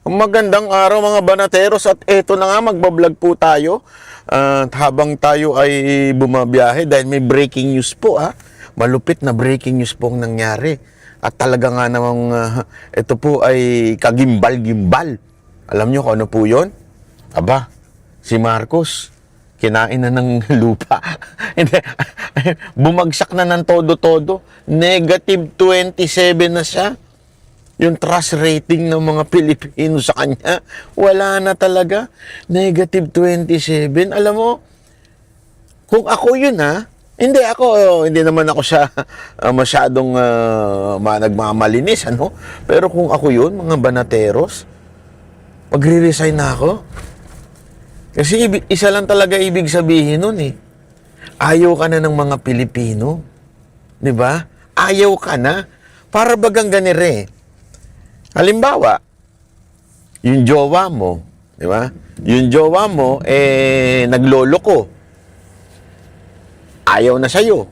Magandang araw mga banateros at eto na nga magbablog po tayo at habang tayo ay bumabiyahe dahil may breaking news po malupit na breaking news po ang nangyari at talaga nga namang ito po ay kagimbal-gimbal. Alam nyo kung ano po yun? Aba, si Marcos kinain na ng lupa. Hindi, bumagsak na ng todo-todo. Negative 27 na siya. Yung trust rating ng mga Pilipino sa kanya, wala na talaga. Negative 27. Alam mo, kung ako yun hindi naman ako siya masyadong nagmamalinis, ano? Pero kung ako yun, mga banateros, magre-resign na ako. Kasi isa lang talaga ibig sabihin nun Ayaw ka na ng mga Pilipino. Di ba? Ayaw ka na. Para bagang ganire. Halimbawa, yung jowa mo, di ba? Yung jowa mo, nagloloko. Ayaw na sa'yo.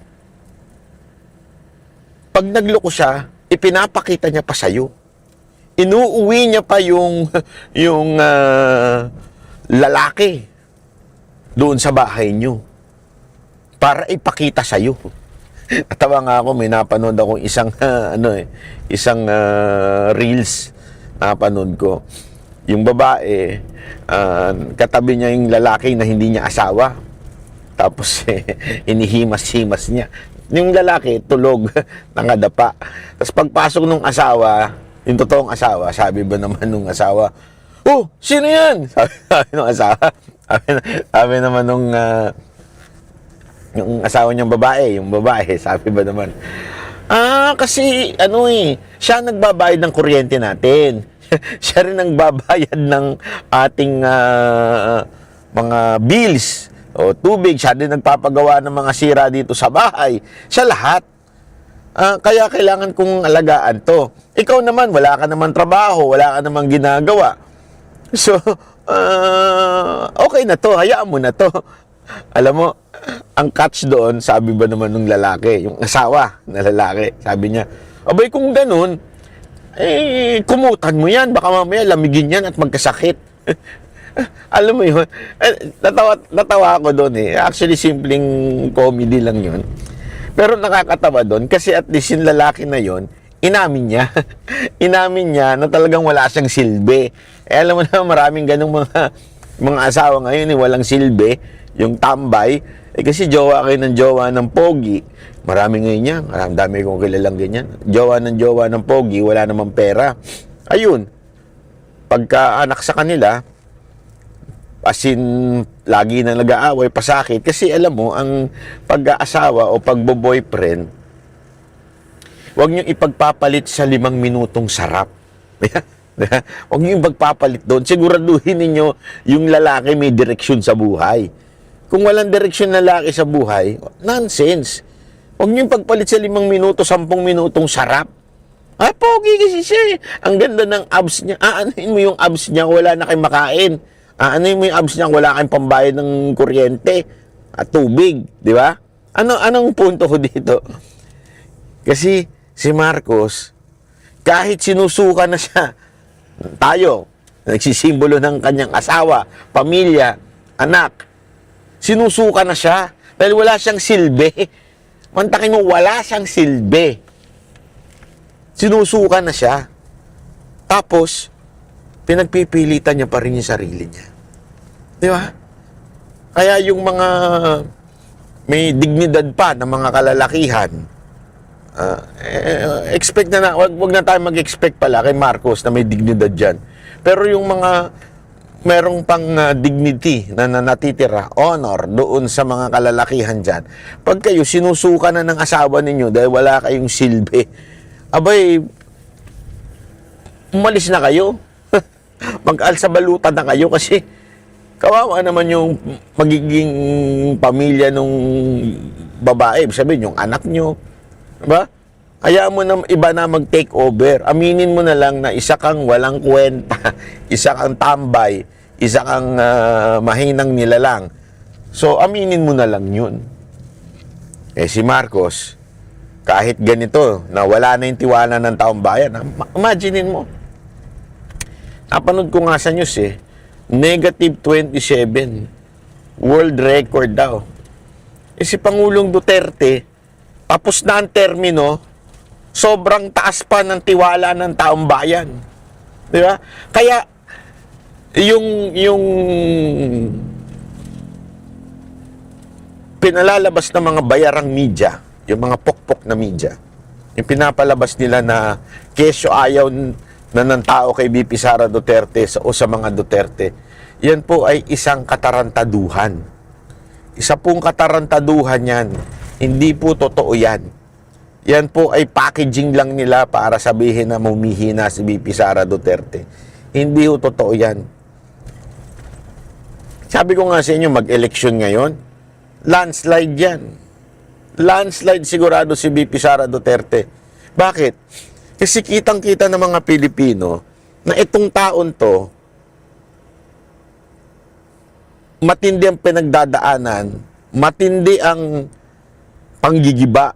Pag nagloko siya, ipinapakita niya pa sa'yo. Inuuwi niya pa yung lalaki doon sa bahay niyo para ipakita sa'yo. Natawa nga ako, may napanood akong isang reels napanood ko. Yung babae, katabi niya yung lalaki na hindi niya asawa. Tapos inihimas-himas niya. Yung lalaki, tulog, nangadapa. Tapos pagpasok nung asawa, yung totoong asawa, sabi ba naman nung asawa, "Oh, sino yan?" Sabi nung asawa. Sabi naman nung yung asawa niyang babae, sabi ba naman, kasi siya nagbabayad ng kuryente natin. Siya rin nagbabayad ng ating mga bills o tubig. Siya din nagpapagawa ng mga sira dito sa bahay. Siya lahat. Kaya kailangan kong alagaan to. Ikaw naman, wala ka naman trabaho, wala ka naman ginagawa. So, okay na to, hayaan mo na to. Alam mo, ang catch doon, sabi ba naman ng lalaki, yung asawa na lalaki, sabi niya, abay kung ganun, kumutan mo yan, baka mamaya lamigin yan at magkasakit. Alam mo yun, natawa ako doon Actually, simpleng comedy lang yun. Pero nakakatawa doon, kasi at least yung lalaki na yun, inamin niya. Inamin niya na talagang wala siyang silbi. Alam mo na, maraming ganung mga asawa ngayon walang silbi, yung tambay, kasi jowa kayo ng jowa ng pogi. Marami ngayon yan. Dami kong kilalang ganyan. Jowa ng pogi, wala namang pera. Ayun. Pagka anak sa kanila, as in, lagi na nag-aaway, pasakit. Kasi alam mo, ang pag-aasawa o pagbo-boyfriend, huwag niyong ipagpapalit sa 5 minutong sarap. Huwag niyong ipagpapalit doon. Siguraduhin ninyo yung lalaki may direksyon sa buhay. Kung walang direksyon na lalaki sa buhay, nonsense. Huwag niyong pagpalit sa 5 minuto, 10 minutong sarap. Pogi kasi siya Ang ganda ng abs niya. Anuhin mo yung abs niya, wala na kayong makain. Anuhin mo yung abs niya, wala kayong pambayad ng kuryente at tubig. Di ba? Anong punto ko dito? Kasi si Marcos, kahit sinusuka na siya, tayo, nagsisimbolo ng kanyang asawa, pamilya, anak, sinusuka na siya dahil wala siyang silbi. Mantakin mo, wala siyang silbi. Sinusuka na siya. Tapos, pinagpipilitan niya pa rin yung sarili niya. Di ba? Kaya yung mga may dignidad pa ng mga kalalakihan, expect wag na tayo mag-expect pala kay Marcos na may dignidad dyan. Pero yung mga merong pang dignity na natitira, honor doon sa mga kalalakihan dyan, pag kayo sinusuka na ng asawa ninyo dahil wala kayong silbi, abay, umalis na kayo. Mag-alsa balutan na kayo kasi kawawa naman yung magiging pamilya nung babae. Sabihin, yung anak nyo. Diba? Hayaan mo na iba na mag-take over. Aminin mo na lang na isa kang walang kwenta, isa kang tambay, isa kang mahinang nilalang. So, aminin mo na lang yun. Si Marcos, kahit ganito, na wala na yung tiwala ng taong bayan, imaginein mo, Napanood ko nga sa news negative 27. World record daw. Si Pangulong Duterte, tapos na ang termino, sobrang taas pa ng tiwala ng taong bayan. Di ba? Kaya, yung pinalalabas ng mga bayarang media, yung mga pokpok na media, yung pinapalabas nila na kesyo ayaw na ng tao kay BP Sara Duterte o sa mga Duterte, yan po ay isang katarantaduhan. Isa pong katarantaduhan yan. Hindi po totoo yan. Yan po ay packaging lang nila para sabihin na humihina si BP Sara Duterte. Hindi po totoo yan. Sabi ko nga sa inyo, mag-eleksyon ngayon, landslide yan. Landslide sigurado si BP Sara Duterte. Bakit? Kasi kitang-kita ng mga Pilipino na itong taon to, matindi ang pinagdadaanan, matindi ang panggigiba,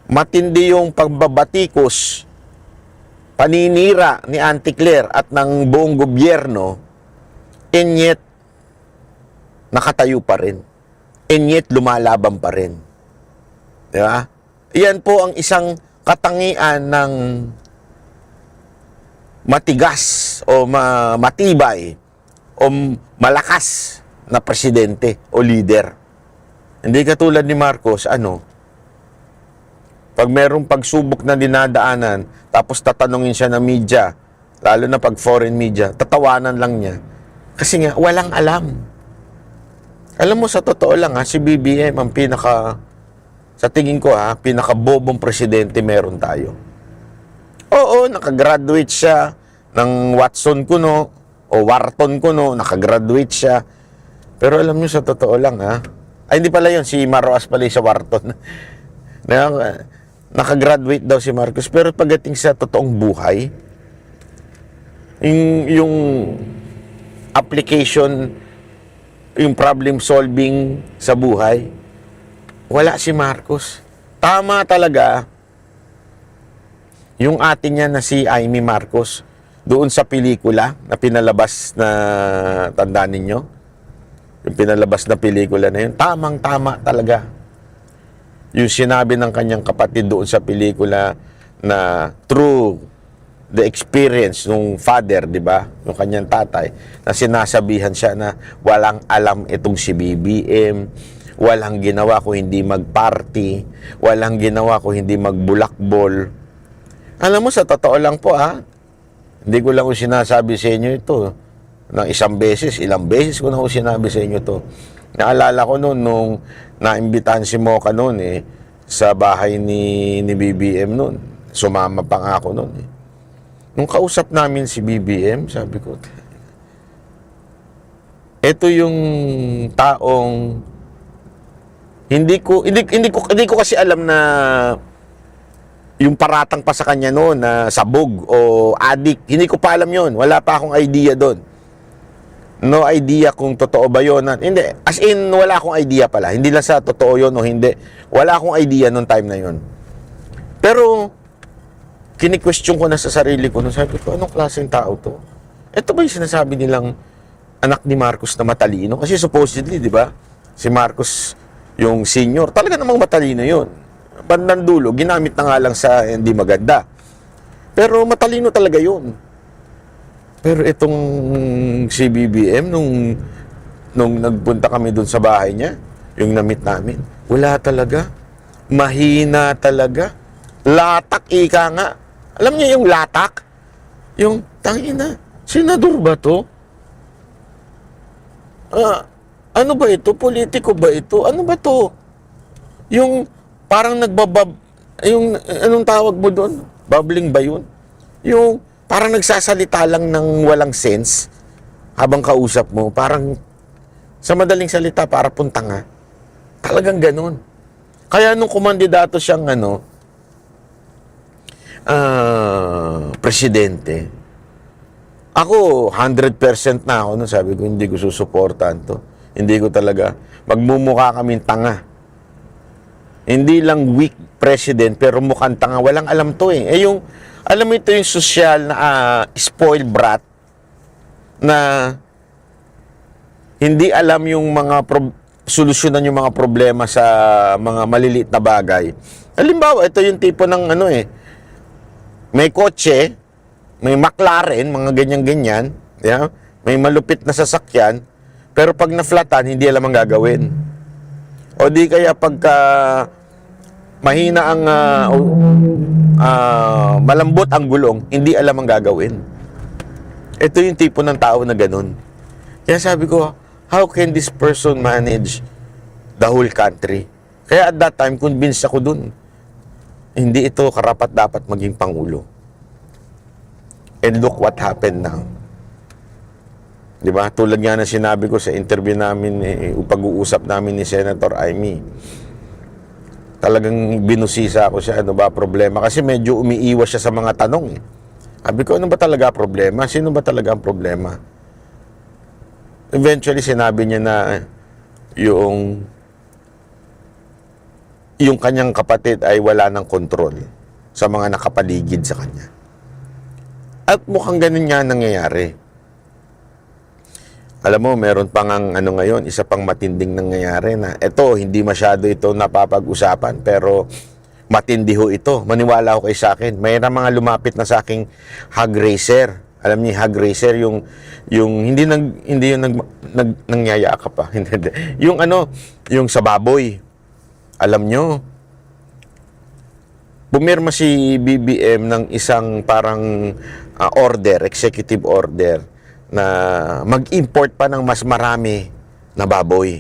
matindi yung pagbabatikos, paninira ni Auntie Claire at ng buong gobyerno, and yet, nakatayo pa rin. And yet, lumalaban pa rin. Di ba? Yan po ang isang katangian ng matigas o matibay o malakas na presidente o leader. Hindi katulad ni Marcos, pag merong pagsubok na dinadaanan, tapos tatanungin siya ng media, lalo na pag foreign media, tatawanan lang niya. Kasi nga, walang alam. Alam mo, sa totoo lang, si BBM ang sa tingin ko, pinakabobong presidente meron tayo. Oo, nakagraduate siya ng Watson Kuno o Wharton Kuno, nakagraduate siya. Pero alam nyo, sa totoo lang, ay, hindi pala yun, si Maroas pala sa Wharton. Nakagraduate daw si Marcos. Pero pagdating sa totoong buhay, yung application, yung problem solving sa buhay, wala si Marcos. Tama talaga yung atin niya na si Amy Marcos doon sa pelikula na pinalabas na, tandaan ninyo? Yung pinalabas na pelikula na yun, tamang-tama talaga. Yung sinabi ng kanyang kapatid doon sa pelikula na through the experience ng father, di ba? Yung kanyang tatay, na sinasabihan siya na walang alam itong si BBM, walang ginawa kung hindi mag-party, walang ginawa kung hindi magbulakbol. Alam mo, sa totoo lang po, hindi ko lang kung sinasabi sa inyo ito. Ng isang beses, ilang beses ko na sinabi sa inyo to. Naalala ko noon, nung naimbitahan si Mocha noon sa bahay ni BBM noon. Sumama pa nga ako noon Nung kausap namin si BBM, sabi ko, ito yung taong hindi ko kasi alam na yung paratang pa sa kanya noon na sabog o adik. Hindi ko pa alam yon. Wala pa akong idea doon. No idea kung totoo ba yun. Hindi. As in, wala akong idea pala. Hindi lang sa totoo yun o hindi. Wala akong idea nung time na yun. Pero, kini-question ko na sa sarili ko. Sabi ko, anong klaseng tao to? Ito ba yung sinasabi nilang anak ni Marcos na matalino? Kasi supposedly, di ba? Si Marcos, yung senior, talaga namang matalino yun. Bandang dulo, ginamit na nga lang sa hindi maganda. Pero matalino talaga yun. Pero itong si BBM, nung nagpunta kami dun sa bahay niya, yung na-meet namin, wala talaga. Mahina talaga. Latak, ika nga. Alam niyo yung latak? Yung, tangina, senador ba to? Ano ba ito? Politiko ba ito? Ano ba to? Yung parang yung anong tawag mo doon? Bubbling ba yun? Yung parang nagsasalita lang ng walang sense habang kausap mo. Parang sa madaling salita, para puntanga. Talagang ganun. Kaya nung kumandidato siyang presidente, ako 100% na ako nung sabi ko, hindi ko susuportahan to. Hindi ko talaga. Magmumukha kaming tanga. Hindi lang weak president, pero mukhang tanga. Walang alam to . Alam mo ito yung social na spoiled brat. na hindi alam yung mga solusyonan yung mga problema sa mga maliliit na bagay. Halimbawa, ito yung tipo ng may kotse, may McLaren, mga ganyan-ganyan, yeah? May malupit na sasakyan, pero pag na-flatan, hindi alam ang gagawin. O di kaya pagka mahina ang malambot ang gulong, hindi alam ang gagawin. Ito yung tipo ng tao na ganun. Kaya sabi ko, how can this person manage the whole country? Kaya at that time, convinced ako dun. Hindi ito karapat-dapat maging Pangulo. And look what happened now. Diba? Tulad nga na sinabi ko sa interview namin, pag-uusap namin ni Senator Amy. Talagang binusisa ako siya, ano ba problema? Kasi medyo umiiwas siya sa mga tanong. Sabi ko, ano ba talaga problema? Sino ba talaga ang problema? Eventually, sinabi niya na yung kanyang kapatid ay wala ng kontrol sa mga nakapaligid sa kanya. At mukhang ganun nga nangyayari. Alam mo, meron pang ngayon, isa pang matinding nangyayari na ito, hindi masyado ito napapag-usapan, pero matindi ho ito. Maniwala ho kayo sa akin. Mayroon mga lumapit na sa aking hug racer. Alam niyo, hug racer, yung hindi yung nangyayaka pa. Yung sa baboy. Alam nyo, pumirma si BBM ng isang parang executive order, na mag-import pa ng mas marami na baboy.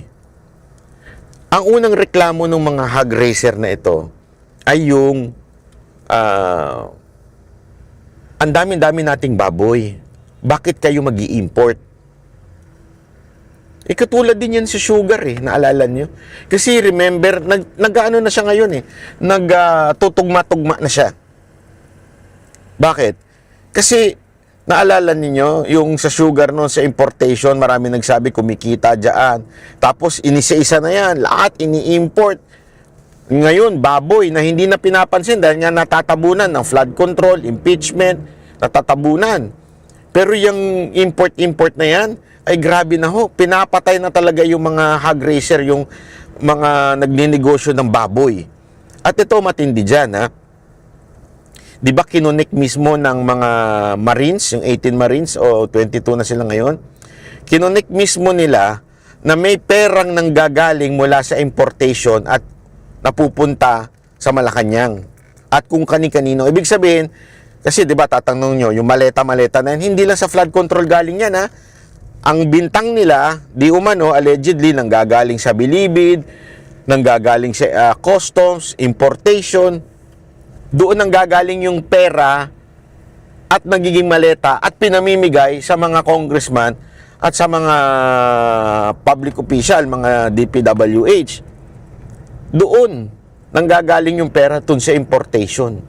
Ang unang reklamo ng mga hog racer na ito ay yung ang dami-dami nating baboy. Bakit kayo mag-i-import? Katulad din yan sa sugar naalala nyo? Kasi remember, nag-ano na siya ngayon nagtutugma-tugma na siya. Bakit? Kasi naalala niyo yung sa sugar noon sa importation, marami nagsabi kumikita diyan. Tapos inisa-isa na yan, lahat ini-import. Ngayon, baboy na hindi na pinapansin dahil nga natatabunan ng flood control, impeachment, natatabunan. Pero yung import na yan, ay grabe na ho. Pinapatay na talaga yung mga hog racer, yung mga nagninegosyo ng baboy. At ito matindi dyan, Di ba kinunik mismo ng mga Marines, yung 18 Marines, o 22 na sila ngayon? Kinunik mismo nila na may perang nanggagaling mula sa importation at napupunta sa Malacanang. At kung kani-kanino. Ibig sabihin, kasi di ba tatanong nyo, yung maleta-maleta na yan, hindi lang sa flood control galing yan, Ang bintang nila, di umano, allegedly, nanggagaling sa bilibid, nanggagaling sa customs, importation. Doon nanggagaling yung pera at nagiging maleta at pinamimigay sa mga congressman at sa mga public official, mga DPWH. Doon nanggagaling yung pera dun sa importation.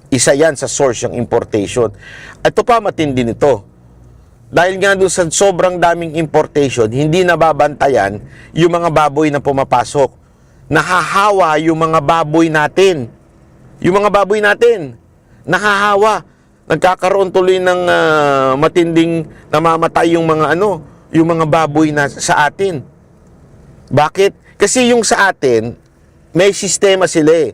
Isa yan sa source yung importation. Ito pa matindi nito. Dahil nga doon sa sobrang daming importation, hindi nababantayan yung mga baboy na pumapasok. Nahahawa yung mga baboy natin. Yung mga baboy natin, nahahawa. Nagkakaroon tuloy ng matinding namamatay yung mga yung mga baboy na sa atin. Bakit? Kasi yung sa atin, may sistema sila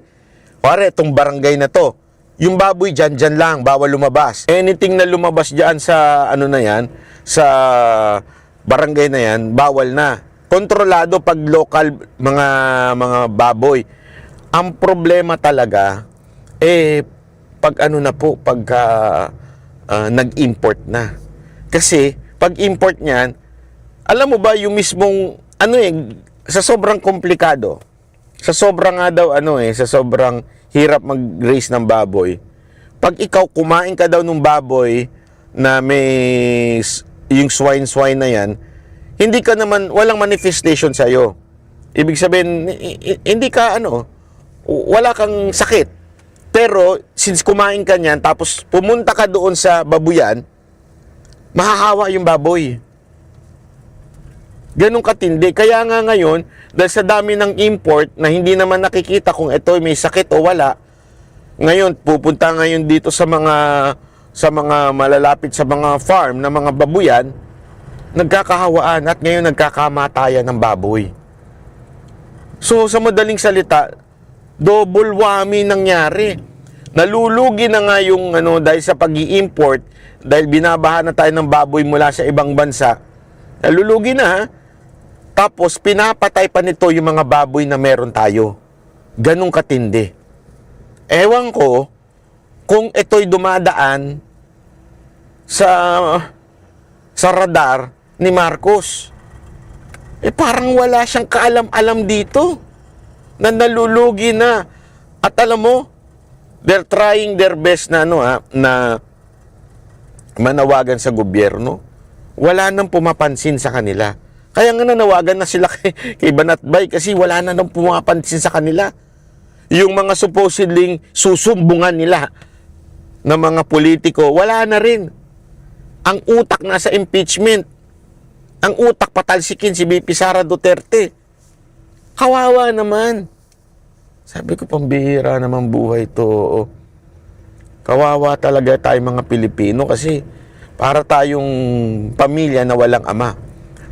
Pare, itong barangay na to, yung baboy dyan lang, bawal lumabas. Anything na lumabas dyan sa na yan, sa barangay na yan, bawal na. Kontrolado pag local mga baboy. Ang problema talaga, pag pagka nag-import na. Kasi, pag import niyan, alam mo ba yung mismong, sa sobrang komplikado, sa sobrang nga daw, sa sobrang hirap mag-raise ng baboy, pag ikaw kumain ka daw ng baboy na may yung swine na yan, hindi ka naman, walang manifestation sa'yo. Ibig sabihin, hindi ka, wala kang sakit. Pero, since kumain ka niyan, tapos pumunta ka doon sa babuyan, mahahawa yung baboy. Ganun katindi. Kaya nga ngayon, dahil sa dami ng import na hindi naman nakikita kung ito may sakit o wala, ngayon, pupunta ngayon dito sa mga malalapit sa mga farm na mga babuyan, nagkakahawaan at ngayon nagkakamatayan ng baboy. So, sa madaling salita, double whammy nangyari. Nalulugi na nga yung dahil sa pag-i-import, dahil binabaha na tayo ng baboy mula sa ibang bansa, nalulugi na ha? Tapos pinapatay pa nito yung mga baboy na meron tayo. Ganong katindi. Ewan ko kung ito'y dumadaan sa radar ni Marcos. Parang wala siyang kaalam-alam dito na nalulugi na. At alam mo, they're trying their best na na manawagan sa gobyerno. Wala nang pumapansin sa kanila. Kaya nga nanawagan na sila kay Banatbay kasi wala na nang pumapansin sa kanila. Yung mga supposedly susumbungan nila ng mga politiko, wala na rin. Ang utak nasa impeachment. Ang utak patalsikin si BP Sara Duterte. Kawawa naman. Sabi ko, pambihira naman buhay to. Kawawa talaga tayo mga Pilipino kasi para tayong pamilya na walang ama.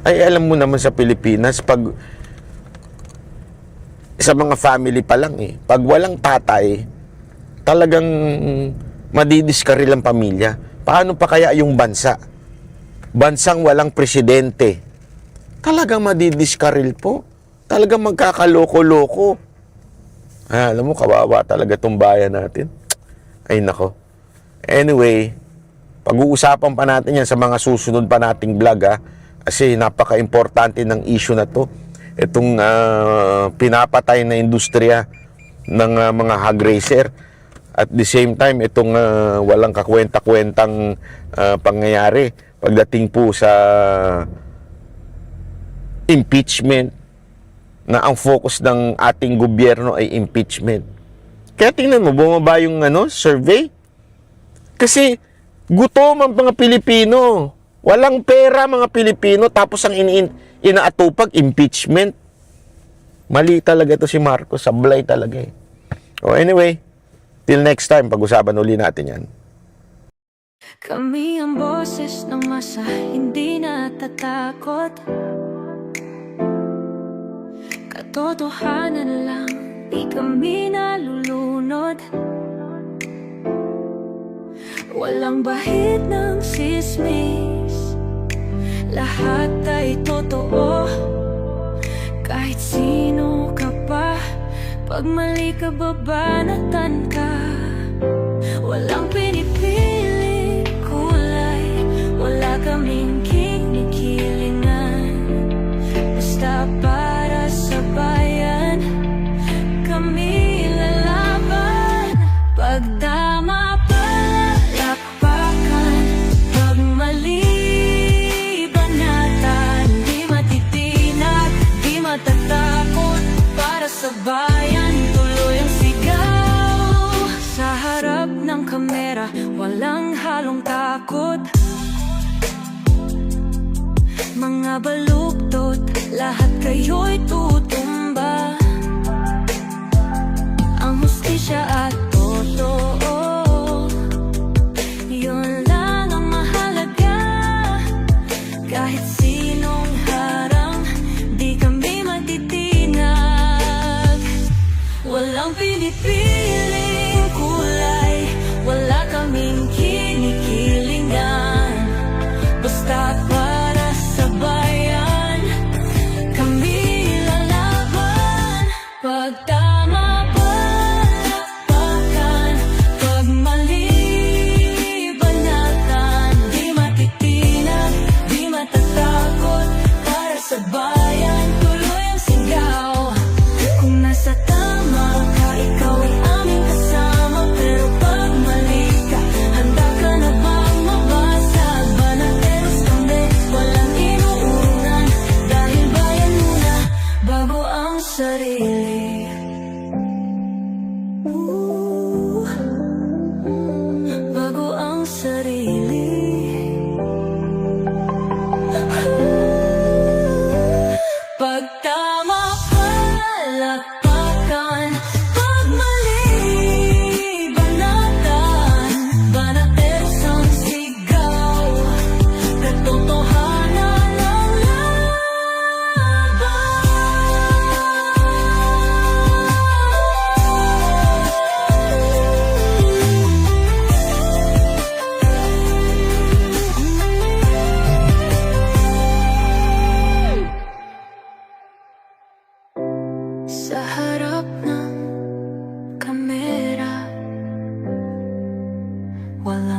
Ay, alam mo naman sa Pilipinas, pag sa mga family pa lang pag walang tatay, talagang madidiskaril ang pamilya. Paano pa kaya yung bansa? Bansang walang presidente. Talagang madidiskaril po. Talagang magkakaloko-loko. Alam mo, kawawa talaga itong bayan natin. Ay, nako. Anyway, pag-uusapan pa natin yan sa mga susunod pa nating vlog kasi napaka-importante ng issue na to. Itong pinapatay na industriya ng mga hog racer. At the same time, itong walang kakwenta-kwentang pangyayari pagdating po sa impeachment, na ang focus ng ating gobyerno ay impeachment. Kaya tingnan mo, bumaba yung survey. Kasi gutom ang mga Pilipino. Walang pera mga Pilipino, tapos ang inaatupag, impeachment. Mali talaga to si Marcos, sablay talaga So anyway, till next time, pag-usapan uli natin yan. Kami ang boses ng masa, hindi natatakot. Katotohanan lang, di kami nalulunod. Walang bahid ng sismis, lahat ay totoo. Kahit sino ka pa, pag mali ka babanatan ka. Walang pinipili kulay, wala kaming kinikilingan. Basta para sa bayan, kami lalaban. Pag tama palakpakan, pag mali banatan, di matitinag, di matatakot. Para sa bayan, tuloy ang sigaw. Sa harap ng kamera, walang halong takot. Mga baluktot, lahat kayo'y tutumba. Ang hustisya at totoo, yun lang ang mahalaga. Kahit sinong harang, di kami matitinag. Walang pinipiling kulay, wala kaming kinikilingan. Basta para sa bayan, kami lalaban. Pag tama palakpakan, pag mali banatan, di matitinag, di matatakot. Wala